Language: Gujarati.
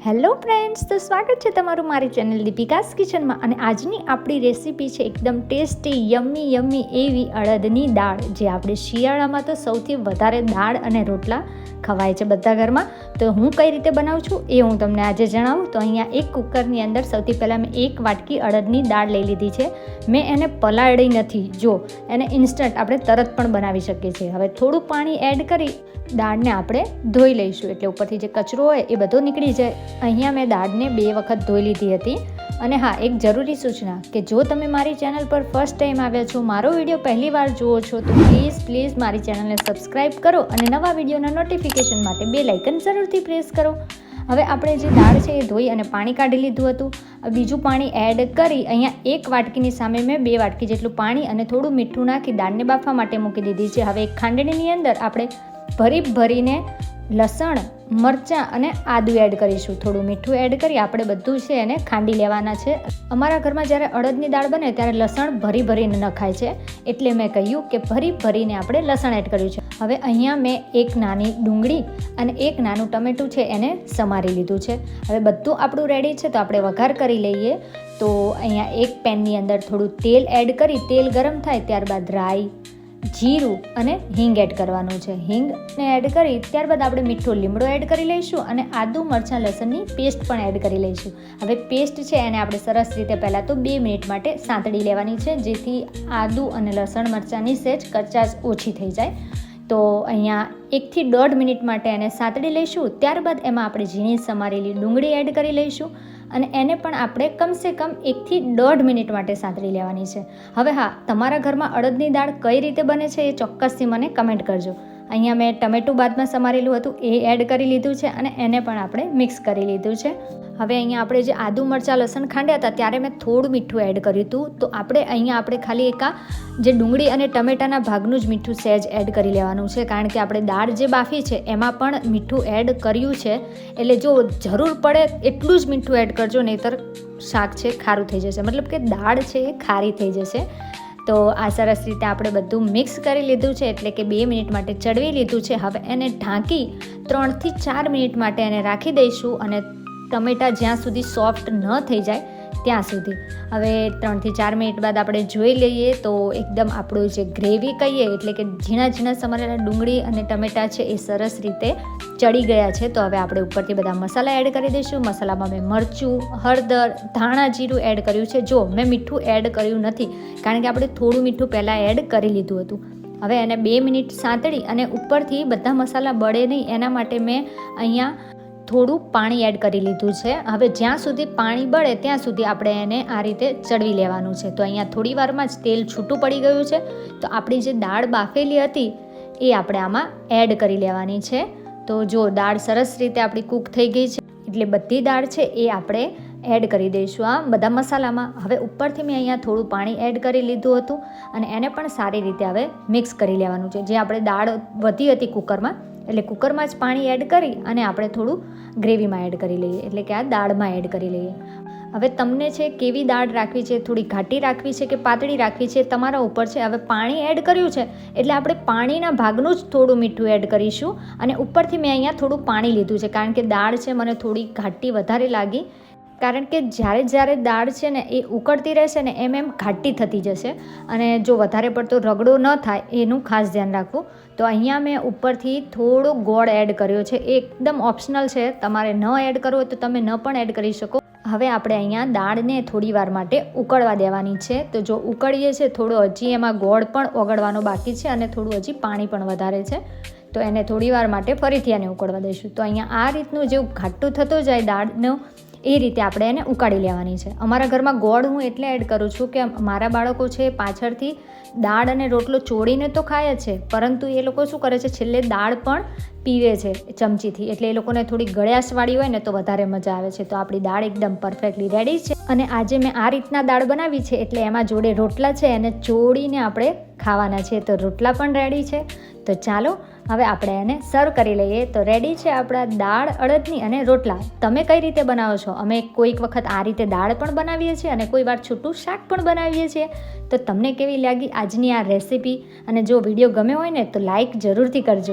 હેલો ફ્રેન્ડ્સ, તો સ્વાગત છે તમારું મારી ચેનલ દીપિકાસ કિચનમાં. અને આજની આપણી રેસીપી છે એકદમ ટેસ્ટી યમ્મી એવી અડદની દાળ, જે આપણે શિયાળામાં તો સૌથી વધારે દાળ અને રોટલા ખવાય છે બધા ઘરમાં. તો હું કઈ રીતે બનાવું છું એ હું તમને આજે જણાવું. તો અહીંયા એક કુકરની અંદર સૌથી પહેલાં મેં 1 વાટકી અડદની દાળ લઈ લીધી છે. મેં એને પલાળી નથી, જો એને ઇન્સ્ટન્ટ આપણે તરત પણ બનાવી શકીએ છીએ. હવે થોડું પાણી એડ કરી દાળને આપણે ધોઈ લઈશું, એટલે ઉપરથી જે કચરો હોય એ બધો નીકળી જાય. અહીંયા મેં દાળને 2 વખત ધોઈ લીધી હતી. અને હા, એક જરૂરી સૂચના કે જો તમે મારી ચેનલ પર ફર્સ્ટ ટાઈમ આવ્યા છો, મારો વિડીયો પહેલી વાર જુઓ છો, તો પ્લીઝ મારી ચેનલને સબસ્ક્રાઈબ કરો અને નવા વિડીયોના નોટિફિકેશન માટે બેલ આઇકન જરૂરથી પ્રેસ કરો. હવે આપણે જે દાળ છે એ ધોઈ અને પાણી કાઢી લીધું હતું. બીજું પાણી એડ કરી અહીંયા 1 વાટકીની સામે મેં 2 વાટકી જેટલું પાણી અને થોડું મીઠું નાખી દાળને બાફવા માટે મૂકી દીધી છે. હવે એક ખાંડણીની અંદર આપણે ભરીને લસણ, મરચાં અને આદું એડ કરીશું. થોડું મીઠું એડ કરી આપણે બધું છે એને ખાંડી લેવાના છે. અમારા ઘરમાં જ્યારે અડદની દાળ બને ત્યારે લસણ ભરીને નખાય છે, એટલે મેં કહ્યું કે ભરીને આપણે લસણ એડ કર્યું છે. હવે અહીંયા મેં 1 નાની ડુંગળી અને 1 નાનું ટમેટું છે એને સમારી લીધું છે. હવે બધું આપણું રેડી છે, તો આપણે વઘાર કરી લઈએ. તો અહીંયા એક પેનની અંદર થોડું તેલ એડ કરી તેલ ગરમ થાય ત્યારબાદ રાઈ, જીરું અને હિંગ એડ કરવાનું છે. હિંગને એડ કરી ત્યારબાદ આપણે મીઠો લીમડો એડ કરી લઈશું અને આદુ મરચાં લસણની પેસ્ટ પણ એડ કરી લઈશું. હવે પેસ્ટ છે એને આપણે સરસ રીતે પહેલાં તો 2 મિનિટ માટે સાંતળી લેવાની છે, જેથી આદુ અને લસણ મરચાંની સહેજ કચાશ ઓછી થઈ જાય. તો અહીંયા 1 થી 1.5 મિનિટ માટે એને સાંતળી લઈશું. ત્યારબાદ એમાં આપણે ઝીણી સમારેલી ડુંગળી એડ કરી લઈશું અને એને પણ આપણે કમસે કમ 1 થી 1.5 મિનિટ માટે સાંતળી લેવાની છે. હવે હા, તમારા ઘરમાં અડદની દાળ કઈ રીતે બને છે એ ચોક્કસથી મને કમેન્ટ કરજો. અહીંયા મેં ટમેટું બાદમાં સમારેલું હતું એ એડ કરી લીધું છે અને એને પણ આપણે મિક્સ કરી લીધું છે. હવે અહીંયા આપણે જે આદુ મરચાં લસણ ખાંડ્યા હતા ત્યારે મેં થોડું મીઠું એડ કર્યું હતું. તો આપણે ખાલી જે ડુંગળી અને ટમેટાના ભાગનું જ મીઠું સહેજ એડ કરી લેવાનું છે, કારણ કે આપણે દાળ જે બાફી છે એમાં પણ મીઠું એડ કર્યું છે. એટલે જો જરૂર પડે એટલું જ મીઠું એડ કરજો, નહીંતર શાક છે ખારું થઈ જશે, મતલબ કે દાળ છે એ ખારી થઈ જશે. તો આ સરસ રીતે આપણે બધું મિક્સ કરી લીધું છે, એટલે કે 2 મિનિટ માટે ચડવી લીધું છે. હવે એને ઢાંકી 3 થી 4 મિનિટ માટે એને રાખી દઈશું, અને ટમેટાં જ્યાં સુધી સોફ્ટ ન થઈ જાય ત્યાં સુધી. હવે 3 થી 4 મિનિટ બાદ આપણે જોઈ લઈએ તો એકદમ આપણું જે ગ્રેવી કહીએ, એટલે કે ઝીણા સમારેલા ડુંગળી અને ટમેટાં છે એ સરસ રીતે ચડી ગયા છે. તો હવે આપણે ઉપરથી બધા મસાલા એડ કરી દઈશું. મસાલામાં મેં મરચું, હળદર, ધાણા જીરું એડ કર્યું છે. જો મેં મીઠું એડ કર્યું નથી, કારણ કે આપણે થોડું મીઠું પહેલાં એડ કરી લીધું હતું. હવે એને 2 મિનિટ સાંતળી અને ઉપરથી બધા મસાલા બળે નહીં એના માટે મેં અહીંયા થોડું પાણી એડ કરી લીધું છે. હવે જ્યાં સુધી પાણી બળે ત્યાં સુધી આપણે એને આ રીતે ચડવી લેવાનું છે. તો અહીંયા થોડી વારમાં જ તેલ છૂટું પડી ગયું છે. તો આપણી જે દાળ બાફેલી હતી એ આપણે આમાં એડ કરી લેવાની છે. તો જો દાળ સરસ રીતે આપણી કૂક થઈ ગઈ છે, એટલે બધી દાળ છે એ આપણે એડ કરી દઈશું આ બધા મસાલામાં. હવે ઉપરથી મેં અહીંયા થોડું પાણી એડ કરી લીધું હતું અને એને પણ સારી રીતે હવે મિક્સ કરી લેવાનું છે. જે આપણે દાળ વધી હતી કુકરમાં, એટલે કુકરમાં જ પાણી એડ કરી અને આપણે થોડું ગ્રેવીમાં એડ કરી લઈએ, એટલે કે આ દાળમાં એડ કરી લઈએ. હવે તમને છે કેવી દાળ રાખવી છે, થોડી ઘાટી રાખવી છે કે પાતળી રાખવી છે, તમારા ઉપર છે. હવે પાણી એડ કર્યું છે એટલે આપણે પાણીના ભાગનું જ થોડું મીઠું એડ કરીશું. અને ઉપરથી મેં અહીંયા થોડું પાણી લીધું છે, કારણ કે દાળ છે મને થોડી ઘાટી વધારે લાગી, કારણ કે જ્યારે દાળ છે ને એ ઉકળતી રહેશે ને એમ ઘાટી થતી જશે, અને જો વધારે પડતો રગડો ન થાય એનું ખાસ ધ્યાન રાખવું. તો અહીંયા મેં ઉપરથી થોડો ગોળ એડ કર્યો છે. એ એકદમ ઓપ્શનલ છે, તમારે ન એડ કરવો હોય તો તમે ન પણ એડ કરી શકો. હવે આપણે અહીંયા દાળને થોડી વાર માટે ઉકળવા દેવાની છે. તો જો ઉકળીએ છે થોડો, હજી એમાં ગોળ પણ ઓગળવાનો બાકી છે અને થોડું હજી પાણી પણ વધારે છે. તો એને થોડી વાર માટે ફરીથી એને ઉકળવા દઈશું. તો અહીંયા આ રીતનું જેવું ઘાટું થતું જાય દાળનું, એ રીતે આપણે એને ઉકાળી લેવાની છે. અમારા ઘરમાં ગોળ હું એટલે એડ કરું છું કે મારા બાળકો છે પાછળથી દાળ અને રોટલો ચોળીને તો ખાય છે, પરંતુ એ લોકો શું કરે છે, છેલ્લે દાળ પણ પીવે છે ચમચીથી, એટલે એ લોકોને થોડી ગળ્યાશવાળી હોય ને તો વધારે મજા આવે છે. તો આપણી દાળ એકદમ પરફેક્ટલી રેડી છે. અને આજે મેં આ રીતના દાળ બનાવી છે, એટલે એમાં જોડે રોટલા છે એને ચોળીને આપણે ખાવાના છે. તો રોટલા પણ રેડી છે. તો ચાલો હવે આપણે એને સર્વ કરી લઈએ. તો રેડી છે આપણા દાળ અડદની અને રોટલા. તમે કઈ રીતે બનાવો છો? અમે કોઈક વખત આ રીતે દાળ પણ બનાવીએ છીએ અને કોઈ વાર છૂટું શાક પણ બનાવીએ છીએ. તો તમને કેવી લાગી આજની આ રેસીપી? અને જો વિડીયો ગમ્યો હોય ને તો લાઈક જરૂરથી કરજો.